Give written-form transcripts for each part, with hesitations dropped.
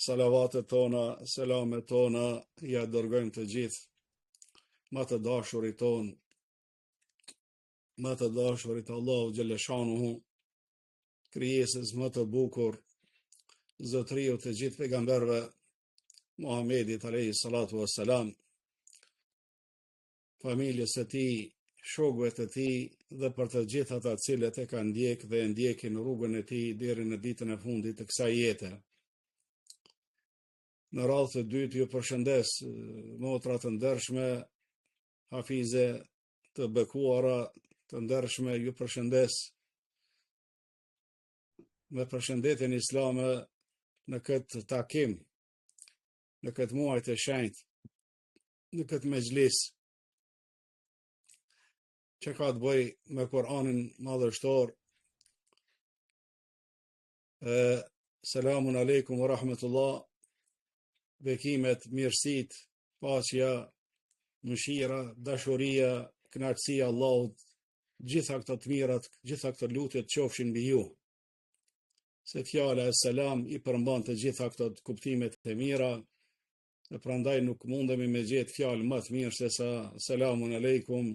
Salavatet tona, selamet tona, ja dërgojmë të gjithë, më të dashurit tonë, më të dashurit Allahu Gjeleshanuhu, krijesës më të bukur, zotriu të gjithë pejgamberëve, Muhamedit alayhi salatu wassalam, familjes e tij, shokëve të tij dhe për të gjithë ata cilët e kanë ndjek dhe ndjekin rrugën e tij deri në ditën e fundit të kësaj jete. Në radhë të dytë ju përshëndes motra të ndershme, hafize të bekuara të ndershme, ju përshëndes me përshëndetjen islame në këtë takim, në këtë muaj të shenjtë, në këtë mexhlis që ka të bëjë me Kur'anin madhështor. Selamun aleikum wa rahmatullah, bekimet, mirësit, paqja, mëshira, dashuria, kënaqësia Allahut, gjitha këto të mirat, gjitha këto lutjet qofshin mbi ju. Se fjala e selam i përmban të gjitha këto kuptimet e mira, dhe prandaj nuk mundemi me gjetë fjalë më të mirë se sa selamun aleikum,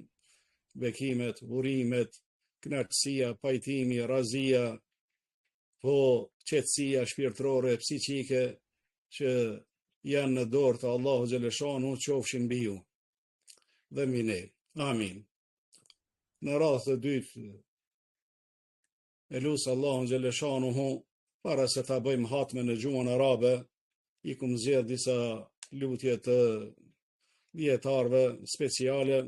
bekimet, urimet, kënaqësia, pajtimi, razia, po qetësia shpirtërore, psiqike, që janë në dorë të Allahu Gjeleshanu, qofshin mbi ju dhe mbi ne. Amin. Në radhë të dytë, e lusë Allahun Gjeleshanuhu, para se ta bëjmë hatme në gjuhën arabe, i kum zgjedh disa lutje të dietarëve speciale,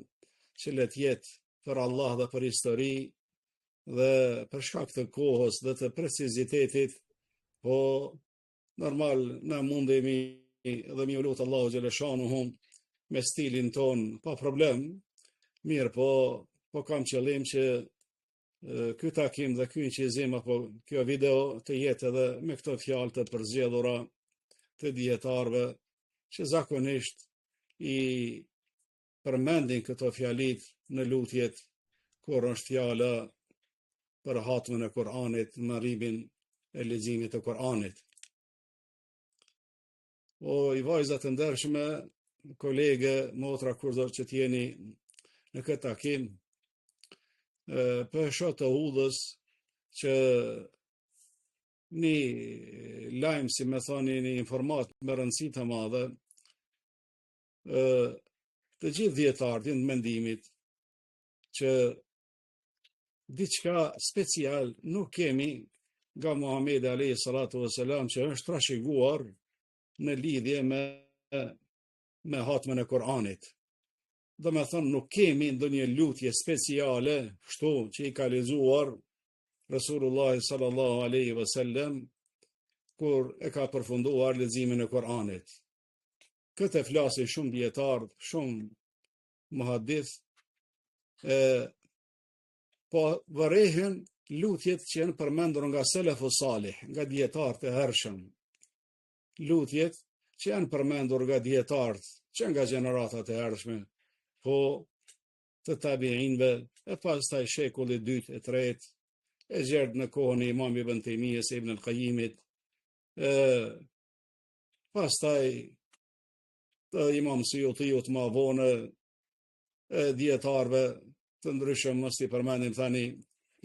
që le të jetë për Allah dhe për histori, dhe për shkak të kohës dhe të precizitetit, po normal na mundemi dhe mi lutë Allahu Gjeleshanuhu me stilin ton pa problem, mirë po kam qëllim që ky takim dhe ky inqizim apo kjo video të jetë edhe me këto fjalë të përzgjedhura të dietarëve, që zakonisht i përmendin këto fjalit në lutjet kur është fjala për hatmën e Kur'anit, marrimin e leximit të Kur'anit. O i vajzat të ndershme, kolege, motra, kurdo që t'jeni në këtë takim, për shoh të udhës që një lajm, si me thoni, një informat me rëndësi të madhe, të gjithë dietarët janë mendimit që diçka special nuk kemi nga Muhamedi alayhi salatu wassalam që është trashëguar në lidhje me hatmën e Kur'anit. Do me thënë, nuk kemi ndonjë lutje speciale, kështu që i ka lexuar Resulullah sallallahu alaihi wasallam kur e ka përfunduar leximin e Kur'anit. Këtë flasin shumë dietarë, shumë muhaddith, po vërehen lutjet që janë përmendur nga selefu salih, nga dietarët e hershëm. Lutjet që janë përmendur nga dietarët që nga gjeneratat e hershme, po të tabiinëve, e pastaj shekulli 2 e 3, e gjerë në kohën e Imam Ibn Taymiyes, Ibn al-Qayyimit, pastaj të Imam Suyutiut më vonë, dietarëve të ndryshëm, mos i përmendim tani,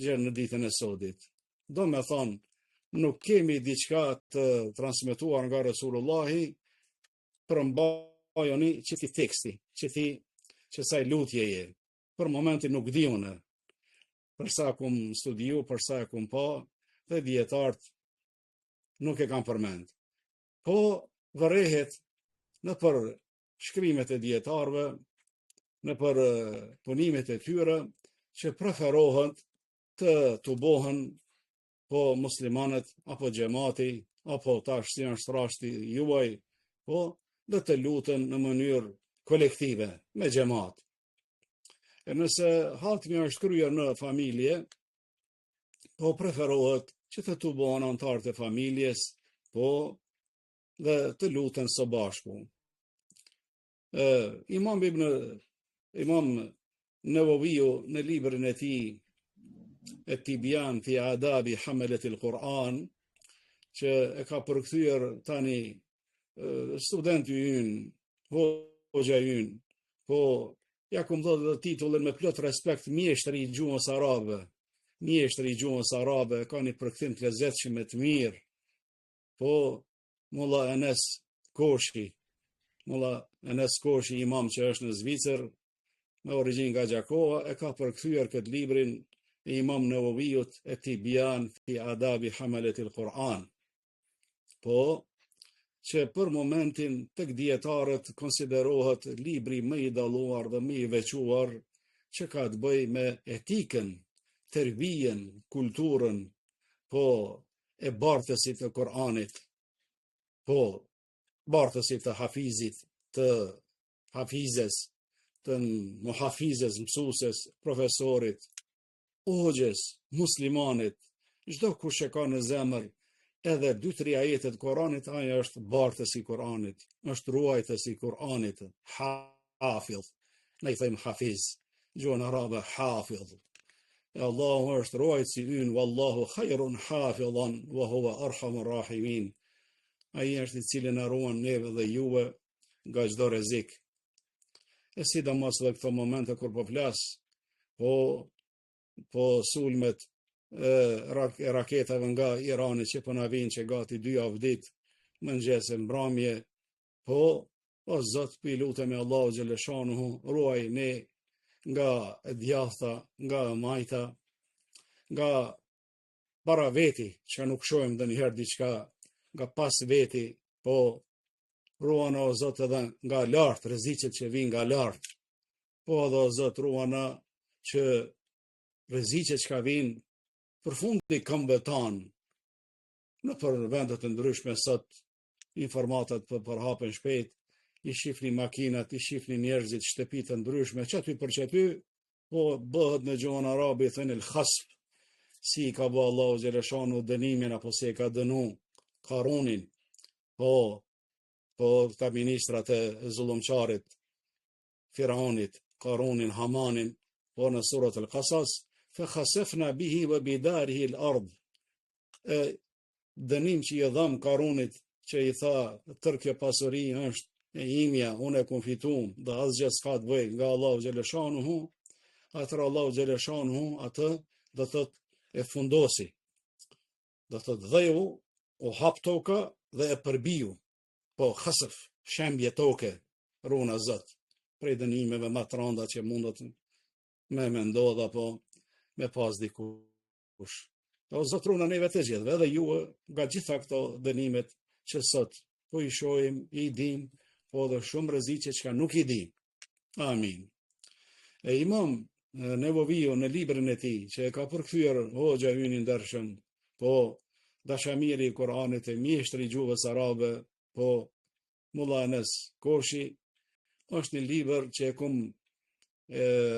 gjerë në ditën e sodit. Do me thonë, nuk kemi diçka të transmetuar nga Resulullahi për mbajoni qëti teksti, që saj lutjeje. Për momentin nuk di unë, përsa kum studiu, përsa kum pa, dhe dietarët nuk e kam përmend. Po vërrehet në për shkrimet e dietarëve, në për punimet e tyre, që preferohen të bohen po muslimanët, apo xhamati, apo tash si është rasti juaj, po dhe të luten në mënyrë kolektive, me xhamat. E nëse hatmi është kryer në familje, po preferohet që të bohen anëtarët e familjes, po dhe të luten së bashku. Imam Nawawiu në librin e tij At-Tibyan fi Adabi Hamalat al-Quran, që e ka përkthyer tani studenti ynë, hoxha ynë, po ja kum dhënë dhe titullin me plot respekt mjeshtri i gjuhës arabe. Mjeshtri i gjuhës arabe ka një përkthim të lezetshëm e të mirë. Po Mulla Enes Koshi, imam që është në Zvicër, me origjinë nga Gjakova, e ka përkthyer këtë librin e Imam Nevaviut e Tibyan fi Adabi Hamalatil Quran. Po që për momentin tek dietarët konsiderohet libri më i dalluar dhe më i veçuar që ka të bëjë me etikën, terbijen, kulturën, po e bartësit të Kur'anit, po bartësit të hafizit, të hafizes, të muhafizes, mësuses, profesorit, hoxhes, muslimanit, çdo kush e ka në zemër edhe 2-3 ajete të Kuranit, ai është bartës i Kuranit, është ruajtës i Kuranit, hafidh. Ne i thëjmë hafiz, gjuhën arabe hafidh. E Allahu është ruajtësi ynë, wallahu khairun hafidhan, wa huwa arhamur rahimin. Ai është i cili na ruan neve dhe juve nga çdo rrezik. E sidomos në këto momente kur po flas, po sulmet e raketave nga Irani që po na vinë që gati 2 javë ditë, mëngjes e mbrëmje, o Zot, pi lutem e Allahu xhaleshanuhu, ruaj ne nga djathta, nga majta, nga para veti, që nuk shohim ndonjëherë diçka, nga pas veti, po ruana o Zot edhe nga lart, rreziqet që vijnë nga lart. Po edhe o Zot ruana që rreziqet që vijnë përfundi këmbëve tanë. Në për vendet të ndryshme sot informatat përhapen shpejt, i shifni makinat, i shifni njerëzit, shtëpi të ndryshme, çaty për çaty, po bëhet në gjuhën arabe i thënë el-khasf, si ka bë Allahu xhaleshanu dënimin apo si e ka dënu Karunin, po ta ministrat e zullumçarit Firaunit, Karunin, Hamanin, po në surat al-Qasas, fa khasafna bihi wa bidarihi al-ard. Dënim që i dham Karunit, që i tha tërë kjo pasuri është e imja, unë e kum fitum, dhe asgjë s'ka të bëj nga Allahu xhaleshanuhu, atëra Allahu xhaleshanuhu atë do thot e fundosi. Do thot dheu u hap toka dhe e përbiu. Po khasf, shembje toke, runa Zot, prej dënimeve më të rënda që mundot me mendodha apo me pas dikush. O Zot runa neve të gjithëve, edhe ju nga gjitha këto dënimet që sot po i shohim, i dim, po dhe shumë rreziqe që nuk i dim. Amin. E Imam Nevaviu në librin e tij që e ka përkthyer hoxha ynë i ndershëm, po dashamiri i Kuranit e mjeshtri i gjuhës arabe, po Mulla Enes Koshi, është një libër që e kum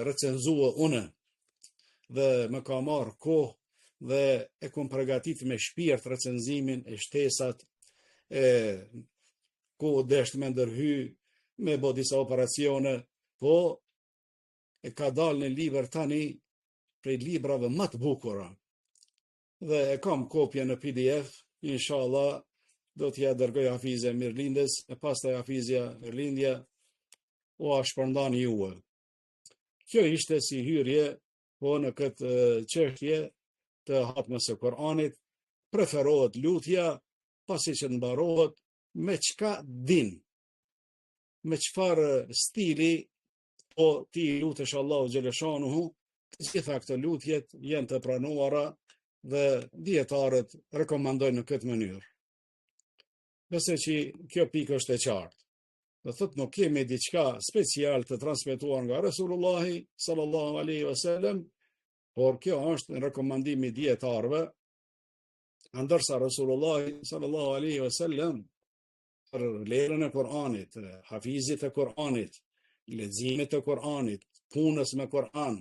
recenzua unë dhe më ka marrë kohë dhe e kum përgatit me shpirt recenzimin e shtesat, ku desht me ndërhy, me bo disa operacione, po e ka dalë në libër tani prej librave më të bukura. Dhe e kam kopje në PDF, inshallah do t'ja dërgoj Hafizja Mirlindes, e pastaj Hafizja Mirlindja o a shpërndan juve. Kjo ishte si hyrje, po në këtë çështje të hatmës së Kuranit, preferohet lutja, pasi që mbarohet me çka din, me çfarë stili, po ti lutesh Allahu xhaleshanuhu, të gjitha këto lutjet janë të pranuara dhe dietarët rekomandojnë në këtë mënyrë. Nëse që kjo pikë është e qartë. Dhe thot nuk kemi diçka special të transmetuar nga Resulullahi sallallahu alaihi wasallam, por kjo është në rekomandimi dietarëve, ndërsa Resulullahi sallallahu alaihi wasallam për lerën e Kuranit, hafizit e Kuranit, leximit të Kuranit, punës me Kur'an,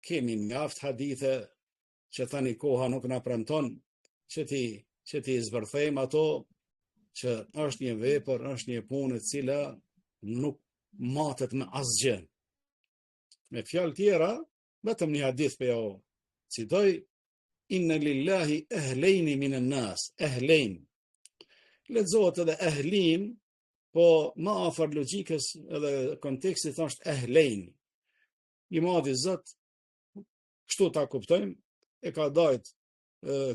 kemi mjaft hadithe që tani koha nuk na premton që ti zbërthejmë ato, që është një vepër, është një punë e cila nuk matet me asgjë. Me fjalë tjera, vetëm një hadith për jo citoj, inna lillahi ehlejni minan nas, ehlejn. Lexohet edhe ehlin, po më afër logjikës edhe kontekstit është ehlejn. I madhi Zot, kështu ta kuptojmë, e ka dajt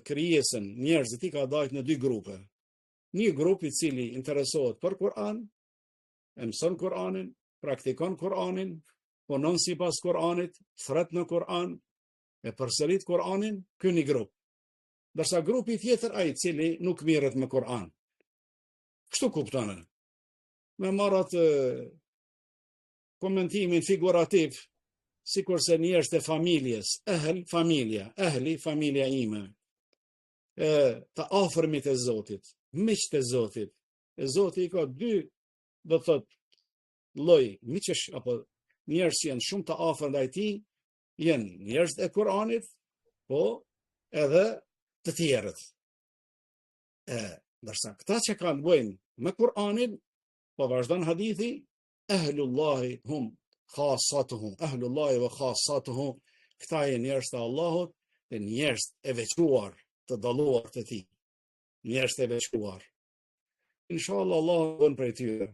krijesën, njerëzit i ka dajt në dy grupe. Një grup i cili interesohet për Kur'an, e mëson Kur'anin, praktikon Kur'anin, punon sipas Kur'anit, thret në Kur'an, e përsërit Kur'anin, ky një grup. Ndërsa grupi tjetër ai i cili nuk mirret me Kur'an. Kështu kuptonë. Me marrat komentimin figurativ, sikurse njerëz të familjes, familja ime, të afërmit e Zotit, miqt e Zotit. E Zoti ka dy, do thot, lloj miqësh apo njerëz që janë shumë të afër ndaj tij, janë njerëz e Kur'anit, po edhe të tjerët. Ndërsa këta që kanë bëjnë me Kur'anin, po vazhdon hadithi, ehlullahi hum khasatuhu, ehlullahi wa khasatuhu, këta janë njerëz të Allahut, dhe njerëz e veçuar, të dalluar të tij. Njerëz të veçuar. Inshallah Allah bën për tyre.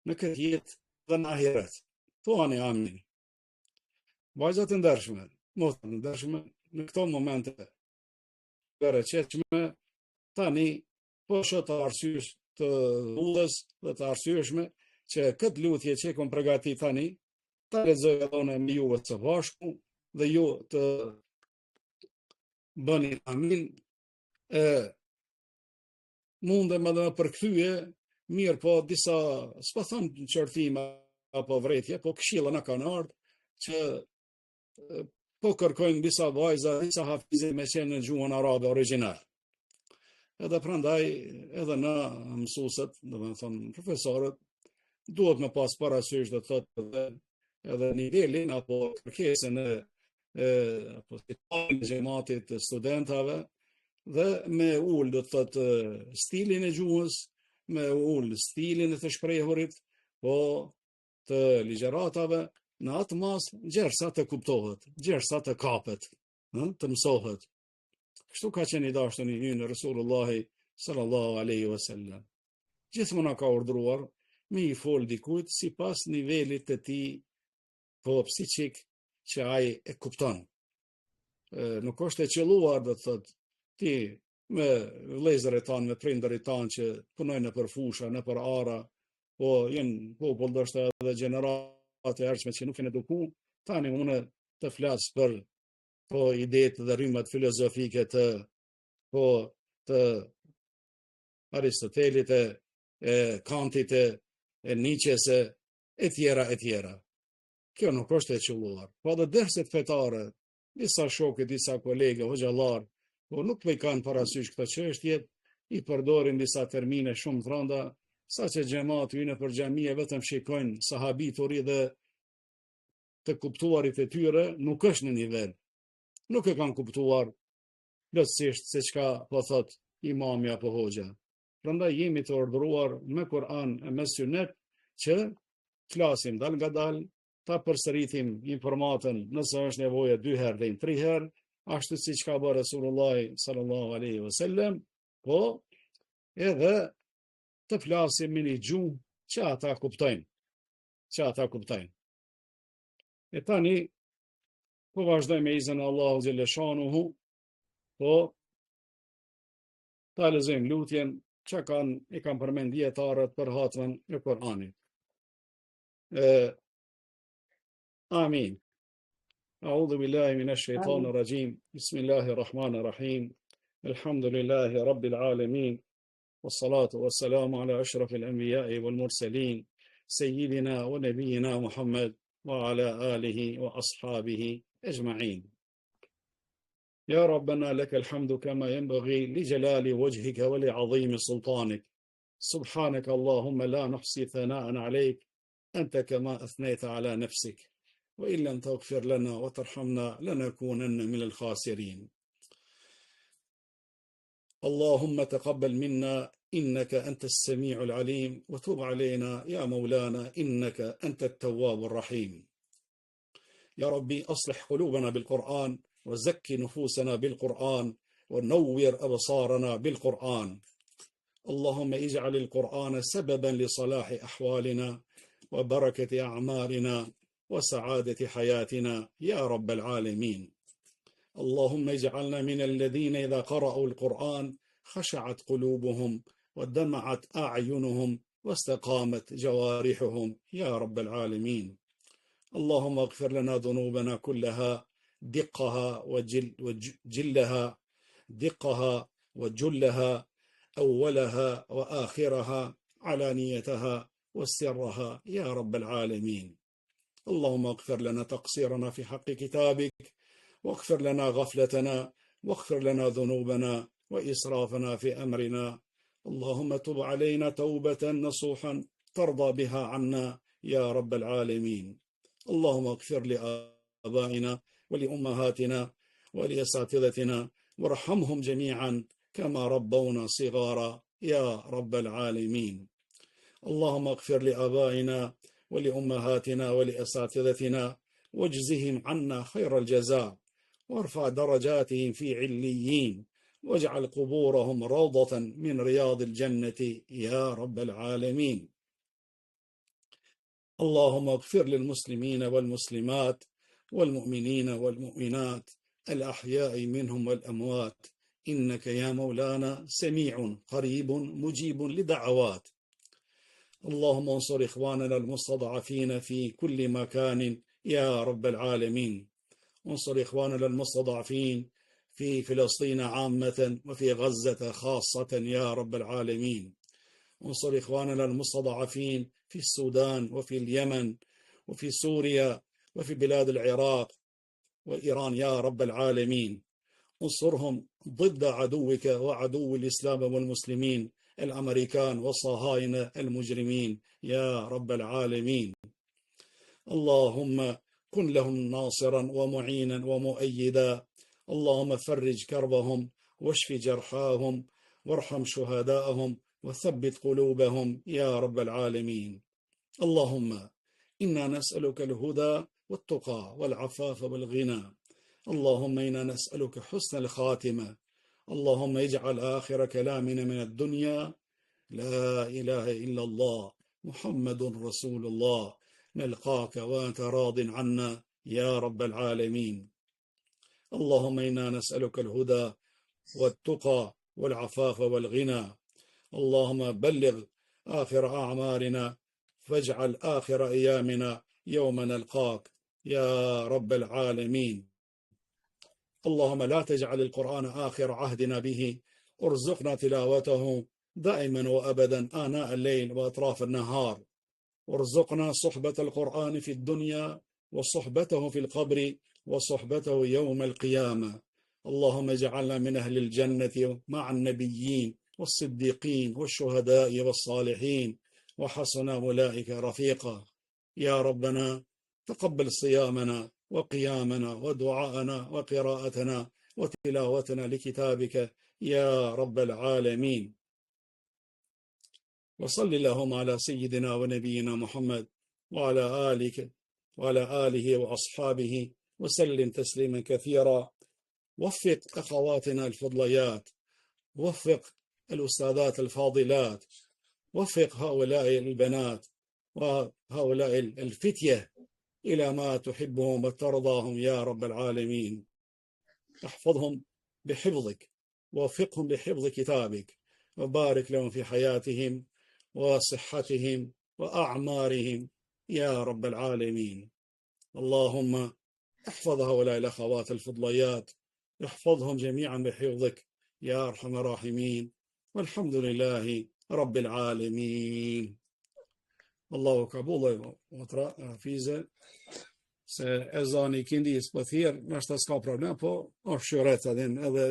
Në këtë jetë dhe në ahiret. Thuani amin. Vajzat e ndershme, motrat e ndershme, në këto momente të rëqetshme, tani po shoh të arsyes të udhës dhe të arsyeshme që këtë lutje që kom përgatit tani, ta lexoj edhe me juve së bashku dhe ju të bëni amin. Mundem edhe me përkthyje, mirë po disa, s'po them qërthime apo vretje, po këshilla na kanë ardhur që po kërkojnë disa vajza, disa hafize me qenë në gjuhën arabe origjinal. Edhe prandaj edhe na mësuesit, domethënë profesorët, duhet me pas parasysh të thotë edhe nivelin apo kërkesën apo xhamatit të studentave dhe me ul do të thotë stilin e gjuhës, me ul stilin e të shprehurit, po të ligjëratave në atë mas gjersa të kuptohet, gjersa të kapet, të mësohet. Kështu ka qenë i dashur në Resulullahi sallallahu alaihi wasallam. Gjithmonë ka urdhëruar me i fol dikujt sipas nivelit të tij po psiqik që ai e kupton. Nuk është e qelluar do të thotë ti me vëllezërit tanë, me prindërit tanë që punojnë nëpër fusha, nëpër ara, po janë popull ndoshta edhe gjenerata e ardhshme që nuk janë edukuar, tani unë të flas për po idetë dhe rrymat filozofike të Aristotelit, e Kantit, e Nietzsches, e tjera. Kjo nuk është e qelluar. Po edhe derset fetare, disa shokë, disa kolegë, hoxhallar, po nuk i kanë parasysh këtë çështje, i përdorin disa termine shumë të rënda, saqë xhamati hynë për xhamie vetëm shikojnë sahabituri dhe të kuptuarit e tyre nuk është në nivel. Nuk e kanë kuptuar plotësisht se çka po thot imami apo hoxha. Prandaj jemi të urdhëruar me Kur'an e me Sunet që flasim dal nga dal, ta përsëritim informatën nëse është nevoja 2 herë dhe 3 herë, ashtu siç ka bërë Resulullah sallallahu alaihi wasallam, po edhe të flasim me një gjuhë që ata kuptojnë. E tani po vazhdoj me izin e Allahu xhelle shanuhu, po ta lexojmë lutjen që i kanë përmend dietarët për hatmën e Kur'anit. Amin. أعوذ بالله من الشيطان الرجيم بسم الله الرحمن الرحيم الحمد لله رب العالمين والصلاة والسلام على أشرف الأنبياء والمرسلين سيدنا ونبينا محمد وعلى آله وأصحابه أجمعين. يا ربنا لك الحمد كما ينبغي لجلال وجهك ولعظيم سلطانك. سبحانك اللهم لا نحصي ثناء عليك أنت كما أثنيت على نفسك. وإن لم تغفر لنا وترحمنا لنكونن من الخاسرين. اللهم تقبل منا إنك أنت السميع العليم وتب علينا يا مولانا إنك أنت التواب الرحيم. يا ربي أصلح قلوبنا بالقرآن وزكي نفوسنا بالقرآن ونور أبصارنا بالقرآن. اللهم اجعل القرآن سببا لصلاح أحوالنا وبركة أعمارنا وسعادة حياتنا يا رب العالمين. اللهم اجعلنا من الذين إذا قرأوا القرآن خشعت قلوبهم ودمعت أعينهم واستقامت جوارحهم يا رب العالمين. اللهم اغفر لنا ذنوبنا كلها دقها وجلها، دقها وجلها، أولها وآخرها، علانيتها وسرها يا رب العالمين. اللهم اغفر لنا تقصيرنا في حق كتابك، واغفر لنا غفلتنا، واغفر لنا ذنوبنا وإسرافنا في أمرنا. اللهم تب علينا توبة نصوحا ترضى بها عنا يا رب العالمين. اللهم اغفر لآبائنا ولأمهاتنا ولأساتذتنا وارحمهم جميعا كما ربونا صغارا يا رب العالمين. اللهم اغفر لآبائنا ولأمهاتنا ولأساتذتنا واجزهم عنا خير الجزاء، وارفع درجاتهم في عليين، واجعل قبورهم روضة من رياض الجنة يا رب العالمين. اللهم اغفر للمسلمين والمسلمات والمؤمنين والمؤمنات الأحياء منهم والأموات، إنك يا مولانا سميع قريب مجيب لدعوات. اللهم انصر إخواننا المستضعفين في كل مكان يا رب العالمين. انصر إخواننا المستضعفين في فلسطين عامة وفي غزة خاصة يا رب العالمين. انصر إخواننا المستضعفين في السودان وفي اليمن وفي سوريا وفي بلاد العراق وإيران يا رب العالمين. انصرهم ضد عدوك وعدو الإسلام والمسلمين الأمريكان والصهاينة المجرمين يا رب العالمين. اللهم كن لهم ناصرا ومعينا ومؤيدا. اللهم فرج كربهم واشف جرحاهم وارحم شهداءهم وثبت قلوبهم يا رب العالمين. اللهم إنا نسألك الهدى والتقى والعفاف والغنى. اللهم إنا نسألك حسن الخاتمة. اللهم اجعل آخر كلامنا من الدنيا لا إله إلا الله محمد رسول الله، نلقاك وأنت راض عنا يا رب العالمين. اللهم إنا نسألك الهدى والتقى والعفاف والغنى. اللهم بلغ آخر أعمارنا، فاجعل آخر أيامنا يوم نلقاك يا رب العالمين. اللهم لا تجعل القرآن آخر عهدنا به، ارزقنا تلاوته دائما وأبدا آناء الليل وأطراف النهار، وارزقنا صحبة القرآن في الدنيا وصحبته في القبر وصحبته يوم القيامة. اللهم اجعلنا من أهل الجنة مع النبيين والصديقين والشهداء والصالحين، وحسن أولئك رفيقا. يا ربنا تقبل صيامنا وقيامنا ودعاءنا وقراءتنا وتلاوتنا لكتابك يا رب العالمين. وصل اللهم على سيدنا ونبينا محمد وعلى آله وأصحابه وسلم تسليما كثيرا. وفق أخواتنا الفضليات، وفق الأستاذات الفاضلات، وفق هؤلاء البنات وهؤلاء الفتية إلى ما تحبهم وترضاهم يا رب العالمين. احفظهم بحفظك، ووفقهم بحفظ كتابك، وبارك لهم في حياتهم وصحتهم وأعمارهم يا رب العالمين. اللهم احفظ هؤلاء الأخوات الفضليات، احفظهم جميعا بحفظك يا أرحم الراحمين. والحمد لله رب العالمين. Allahu kabuloj motra hafize, se ezani kindis po thirr, nështë s'ka problem, po është shëret edhe